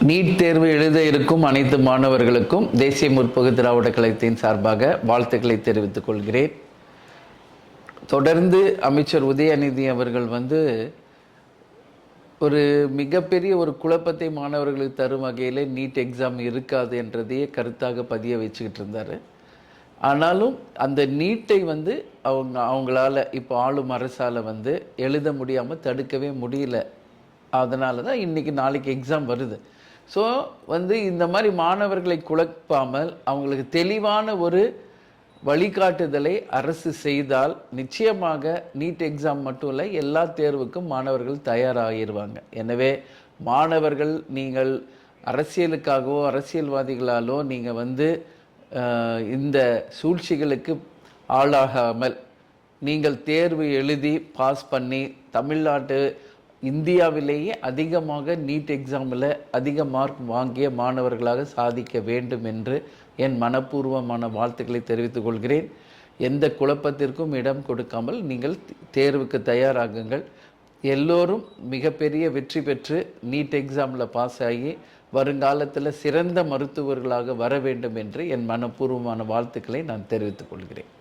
NEET தேர்வு எழுத இருக்கும் அனைத்து மாணவர்களுக்கும் தேசிய முற்போக்கு திராவிட கழகத்தின் சார்பாக வாழ்த்துக்களை தெரிவித்துக் கொள்கிறேன். தொடர்ந்து அமைச்சர் உதயநிதி அவர்கள் ஒரு மிகப்பெரிய ஒரு குழப்பத்தை மாணவர்களுக்கு தரும் வகையில் நீட் எக்ஸாம் இருக்காது என்றதையே கருத்தாக பதிய வச்சுக்கிட்டு இருந்தார். ஆனாலும் அந்த நீட்டை அவங்களால இப்போ ஆளும் அரசால் எழுத முடியாமல் தடுக்கவே முடியல. அதனால தான் இன்றைக்கி நாளைக்கு எக்ஸாம் வருது. ஸோ இந்த மாதிரி மாணவர்களை குழப்பாமல் அவங்களுக்கு தெளிவான ஒரு வழிகாட்டுதலை அரசு செய்தால் நிச்சயமாக நீட் எக்ஸாம் மட்டும் இல்லை, எல்லா தேர்வுக்கும் மாணவர்கள் தயாராகிடுவாங்க. எனவே மாணவர்கள், நீங்கள் அரசியலுக்காகவோ அரசியல்வாதிகளாலோ நீங்கள் இந்த சூழ்ச்சிகளுக்கு ஆளாகாமல் நீங்கள் தேர்வு எழுதி பாஸ் பண்ணி தமிழ்நாட்டு இந்தியாவிலேயே அதிகமாக நீட் எக்ஸாமில் அதிக மார்க் வாங்கிய மாணவர்களாக சாதிக்க வேண்டும் என்று என் மனப்பூர்வமான வாழ்த்துக்களை தெரிவித்துக் கொள்கிறேன். எந்த குழப்பத்திற்கும் இடம் கொடுக்காமல் நீங்கள் தேர்வுக்கு தயாராகுங்கள். எல்லோரும் மிகப்பெரிய வெற்றி பெற்று நீட் எக்ஸாமில் பாஸ் ஆகி வருங்காலத்தில் சிறந்த மருத்துவர்களாக வர வேண்டும் என்று என் மனப்பூர்வமான வாழ்த்துக்களை நான் தெரிவித்துக் கொள்கிறேன்.